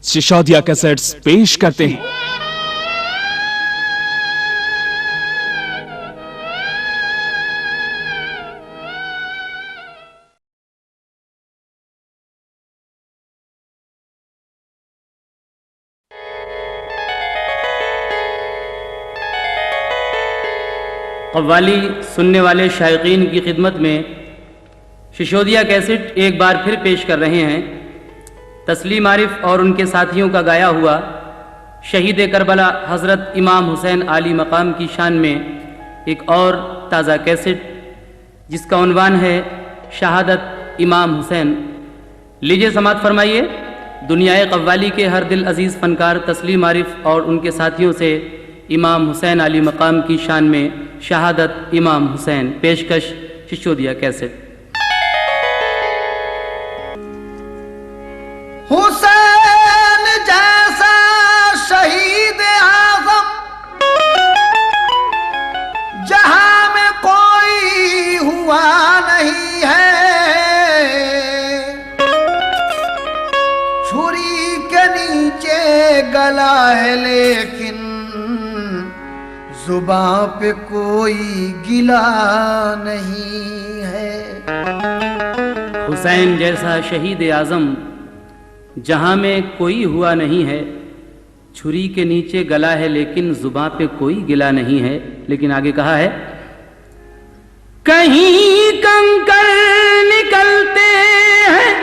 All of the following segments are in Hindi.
सिसोदिया कैसेट्स पेश करते हैं। कव्वाली सुनने वाले शायकीन की खिदमत में सिसोदिया कैसेट एक बार फिर पेश कर रहे हैं तस्लीम आरिफ और उनके साथियों का गाया हुआ शहीद करबला हज़रत इमाम हुसैन आली मकाम की शान में एक और ताज़ा कैसेट जिसका उन्वान है शहादत इमाम हुसैन। लीजिए समात फरमाइए। दुनियाए कव्वाली के हर दिल अजीज़ फ़नकार तस्लीम आरिफ और उनके साथियों से इमाम हुसैन आली मकाम की शान में शहादत इमाम हुसैन, पेशकश सिसोदिया कैसेट। हुसैन जैसा शहीद आज़म जहां में कोई हुआ नहीं है, छुरी के नीचे गला है लेकिन जुबां पे कोई गिला नहीं है। हुसैन जैसा शहीद आज़म जहां में कोई हुआ नहीं है, छुरी के नीचे गला है लेकिन जुबां पे कोई गिला नहीं है। लेकिन आगे कहा है, कहीं कंकर निकलते हैं,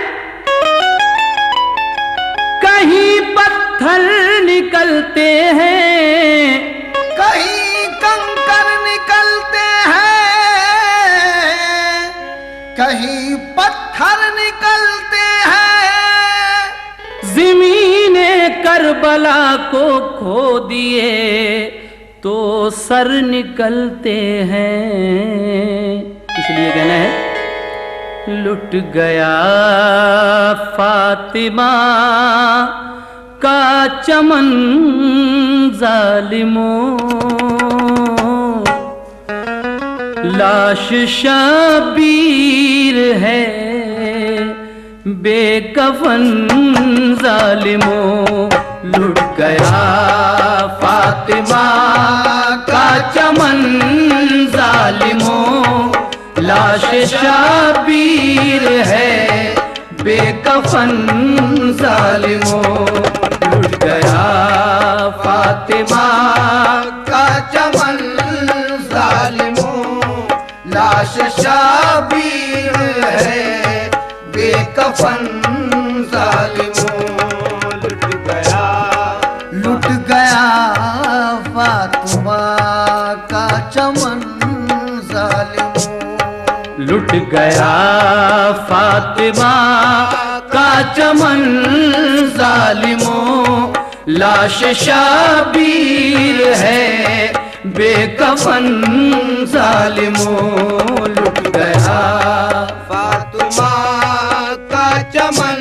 कहीं पत्थर निकलते हैं, कहीं कंकर निकलते हैं, कहीं पत्थर निकलते हैं, ज़मीने करबला को खो दिए तो सर निकलते हैं। इसलिए कहना है, लुट गया फातिमा का चमन जालिमों, लाश शबीर है बेकफन जालिमों। लुट गया फातिमा का चमन जालिमों, लाश शबीर है बेकफन जालिमों। लुट गया फातिमा का चमन जालिमों, लाश शबीर है बेकफन जालिमों। लुट गया फातिमा का चमन जालिमों। लुट गया फातिमा का चमन जालिमों, लाश शबीर है बेकफन जालिमों। लुट गया फातिमा का चमन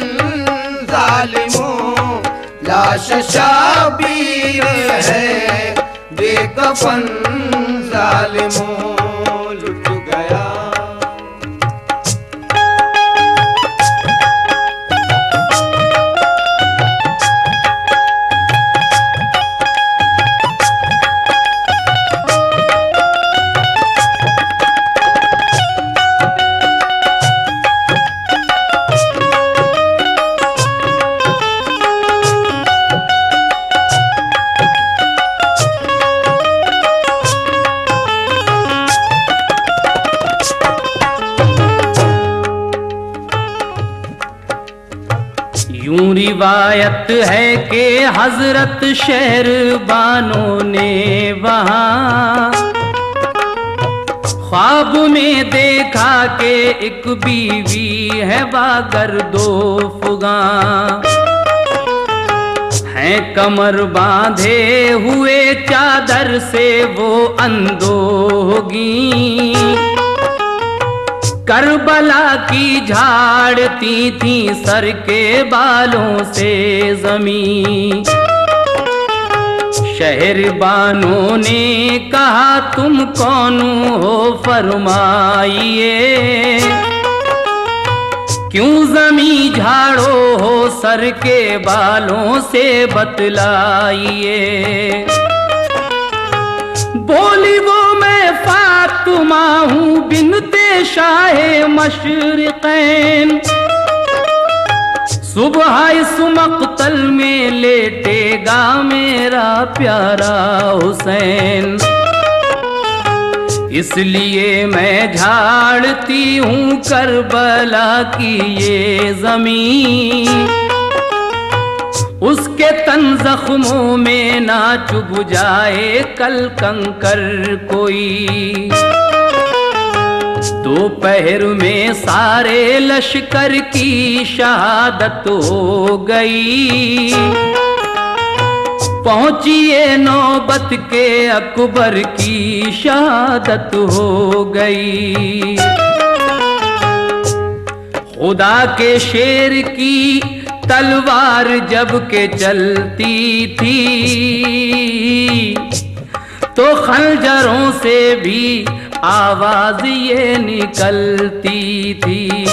जालिमों, लाश शबीर है बेकफन जालिमों। लुट गया यूं रिवायत है कि हजरत शहरबानों ने वहां ख्वाब में देखा कि एक बीवी है बागर दो फुगा, हैं कमर बांधे हुए चादर से वो अंधो होगी, करबला की झाड़ती थी सर के बालों से जमीन। शहरबानों ने कहा तुम कौन हो फरमाइए, क्यों जमी झाड़ो हो सर के बालों से बतलाइए। बोली वो मैं फातिमा हूँ बिनते शाहे मशरिक़ैन, सुबह इस मक़तल में लेटेगा मेरा प्यारा हुसैन। इसलिए मैं झाड़ती हूँ करबला की ये ज़मीन, उसके तन जख्मों में ना चुभ जाए कल कंकर कोई। दोपहर में सारे लश्कर की शहादत हो गई, पहुंचिए नौबत के अकबर की शहादत हो गई। खुदा के शेर की तलवार जब के चलती थी, तो खंजरों से भी आवाज ये निकलती थी।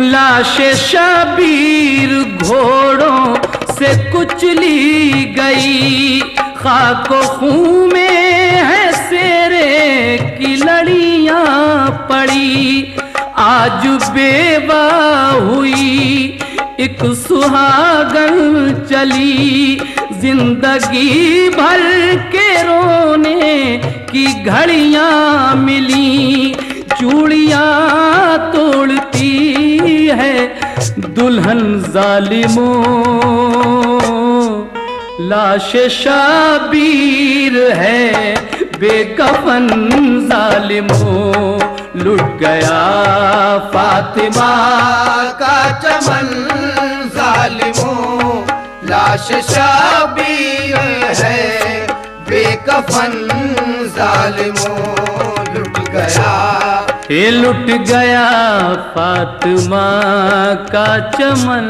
लाशे शबीर घोड़ों से कुचली गई, खाको खून में है शेरे की लड़ियां पड़ी। आज बेवा हुई एक सुहागन चली, जिंदगी भर के रोने की घड़ियां मिली। चूड़ियां तोड़ती है दुल्हन जालिमों, लाश शाबीर है बेकफन जालिमों। लुट गया फातिमा का चमन जालिमों, लाश शाबीर है बेकफन जालिमों। लुट गया, ये लुट गया फातिमा का चमन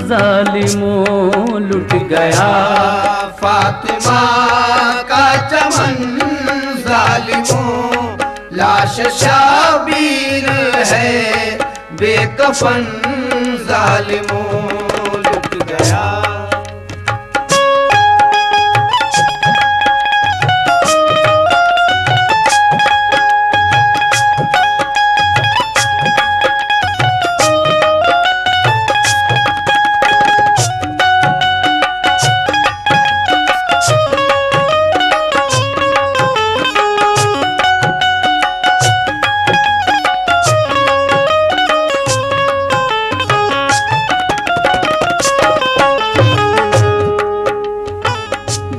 जालिमों। लुट गया फातिमा का चमन जालिमों, लाश शाबीर है बेकफन जालिमों। लुट गया।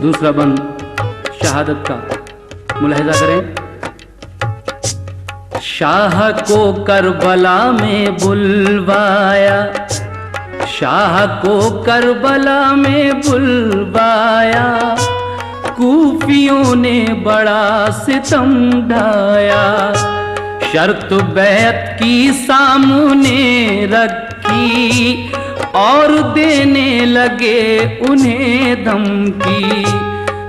दूसरा बंद शहादत का मुलाहिजा करें। शाह को करबला में बुलवाया, शाह को करबला में बुलवाया, कूफियों ने बड़ा सितम ढाया। शर्त बैत की सामने रखी और देने लगे उन्हें धमकी।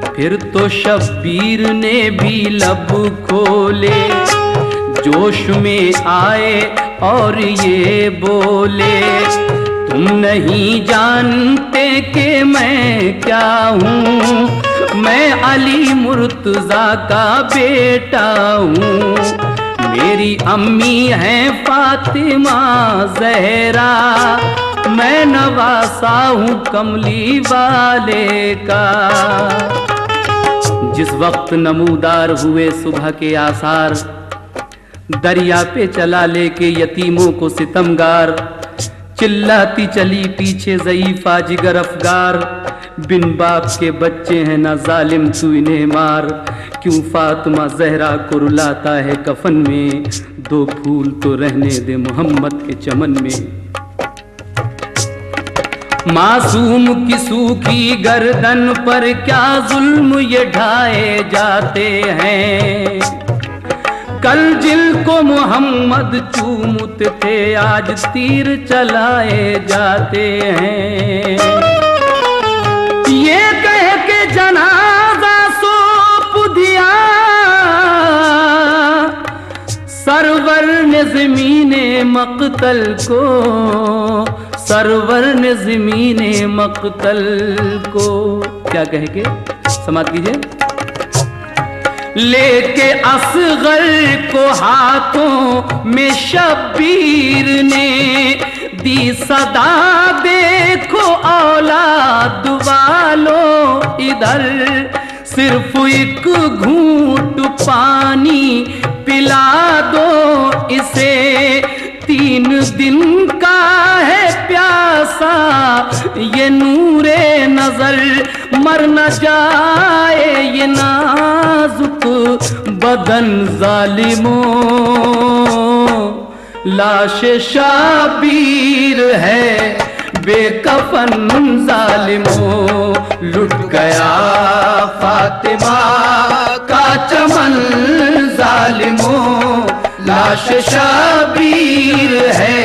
फिर तो शब्बीर ने भी लब खोले, जोश में आए और ये बोले, तुम नहीं जानते कि मैं क्या हूँ, मैं अली मुर्तजा का बेटा हूँ। मेरी अम्मी है फातिमा जहरा, मैं नवासा हूँ कमली वाले का। जिस वक्त नमूदार हुए सुबह के आसार, दरिया पे चला लेके यतीमों को सितमगार, चिल्लाती चली पीछे ज़ईफ़ा जिगर अफगार। बिन बाप के बच्चे हैं ना जालिम तू इन्हें मार, क्यों फातिमा जहरा को रुलाता है कफन में, दो फूल तो रहने दे मोहम्मद के चमन में। मासूम की सूखी गर्दन पर क्या जुल्म ये ढाए जाते हैं। कल जिल को मोहम्मद चूमते थे, आज तीर चलाए जाते हैं। ये कह के जनाजा सौंप दिया, सरवर ने ज़मीने मक़तल को, सरवर ने ज़मीने मक़तल को। क्या कहेंगे, समाप्त कीजिए। लेके असगर को हाथों में शब्बीर ने दी सदा, देखो औलाद वालों इधर, सिर्फ एक घूंट पानी पिला दो इसे, 3 दिन का है प्यासा ये नूरे नजर, मर न जाए ये नाजुक बदन जालिमों। लाश शाबीर है बेकफन जालिमों, लुट गया फातिमा का चमन जालिमों। लाश शाबीर है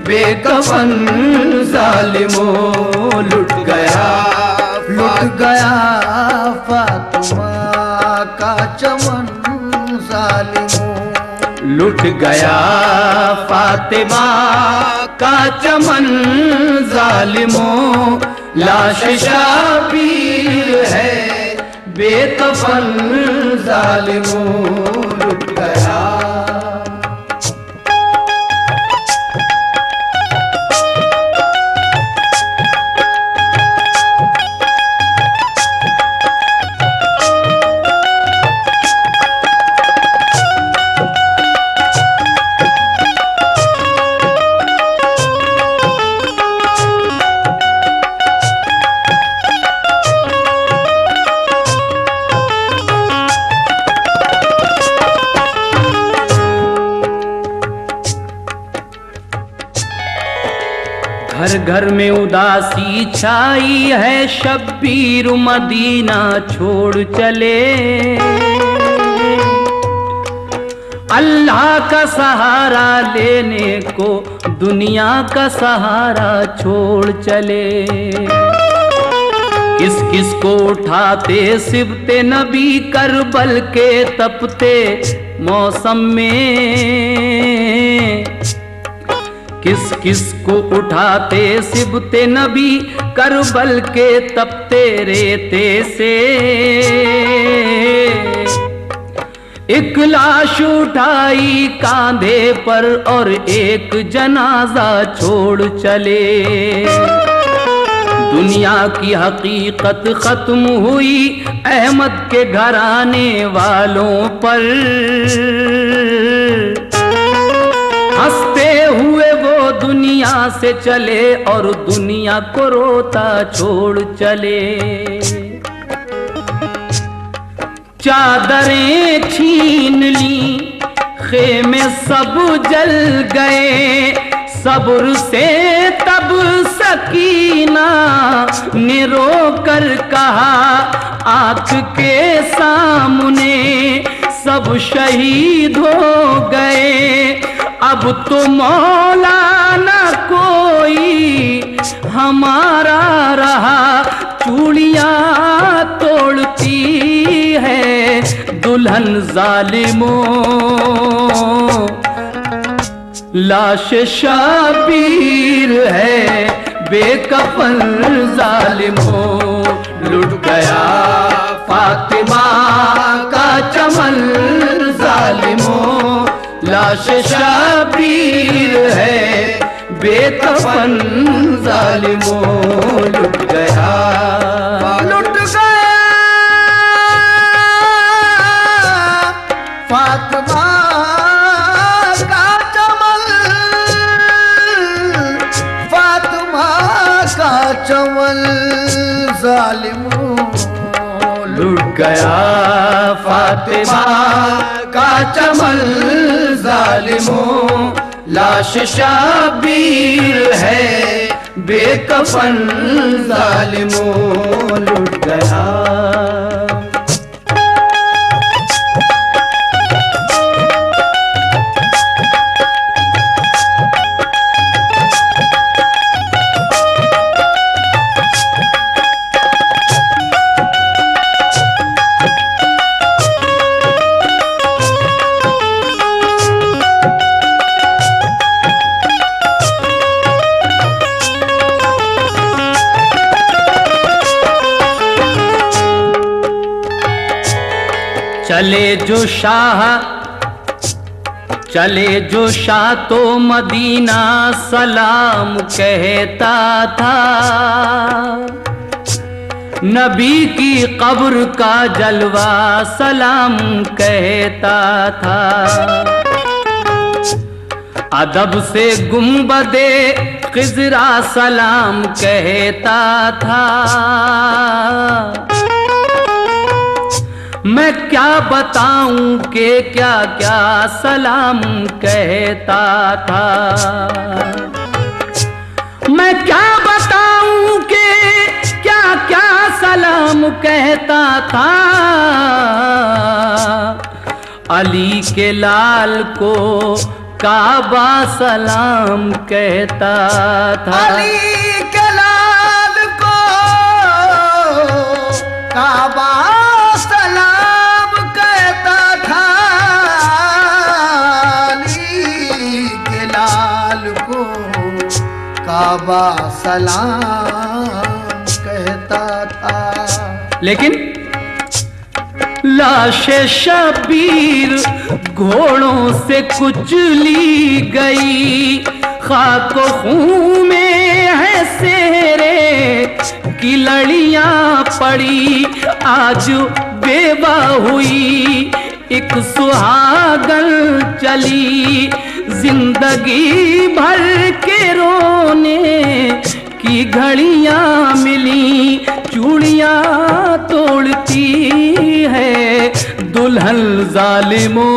बेकफन जालिमों, लुट गया फातिमा का चमन जालिमों। लुट गया फातिमा का चमन जालिमों। लाश शाबीर है बेकफन जालिमों, लुट गया। घर घर में उदासी छाई है, शब्बीर मदीना छोड़ चले। अल्लाह का सहारा लेने को दुनिया का सहारा छोड़ चले। किस किस को उठाते सिबते नबी, करबल के तपते मौसम में। किस किस को उठाते सिबते नबी, करबल के तपते रेते से। एक लाश उठाई कांधे पर और एक जनाजा छोड़ चले। दुनिया की हकीकत खत्म हुई अहमद के घराने वालों पर। हंसते हुए वो दुनिया से चले और दुनिया को रोता छोड़ चले। चादरें छीन ली, खेमे सब जल गए। सब्र से तब सकीना ने रोकर कहा, आँख के सामने सब शहीद हो गए। अब तो मौला न कोई हमारा रहा, चूड़ियाँ तोड़ती है दुल्हन जालिमों। लाश शाबीर है बेकफन जालिमों, लुट गया फातिमा का चमन जालिमों। लाश शाबीर है बेकफन जालिमों, लुट गया फातिमा का चमन, फातिमा का चमन जालिमों। लुट गया फातिमा का चमन जालिमों। लाश शाबीर है बेकफन जालिमों, लुट गया। चले जो शाह तो मदीना सलाम कहता था, नबी की कब्र का जलवा सलाम कहता था। अदब से गुंबदे खिजरा सलाम कहता था। मैं क्या बताऊं कि क्या क्या सलाम कहता था। मैं क्या बताऊं कि क्या क्या सलाम कहता था। अली के लाल को काबा सलाम कहता था। अली के लाल को काबा सलाम कहता था। अली के लाल को काबा सलाम कहता था। लेकिन लाशे शबीर घोड़ों से कुचली गई, खाक खून में है सेहरे की लड़ियां पड़ी। आज बेवा हुई एक सुहागन चली, जिंदगी भर के रोने की घड़ियां मिली। चूड़ियां तोड़ती है दुल्हन जालिमों,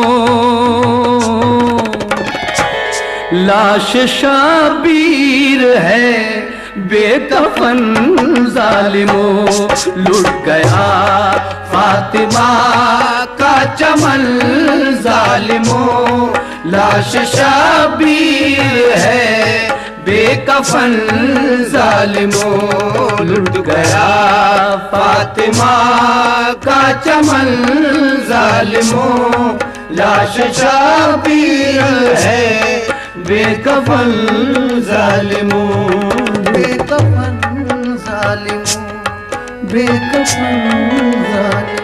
लाश शाबीर है बेकफन जालिमों। लुट गया फातिमा का चमन जालिमों, लाश शाबीर है बेकफन जालिमों। लुट गया फातिमा का चमन जालिमों, लाश शाबीर है बेकफन जालिमों। बेकफन जालिमों, बेकफन जालिमों।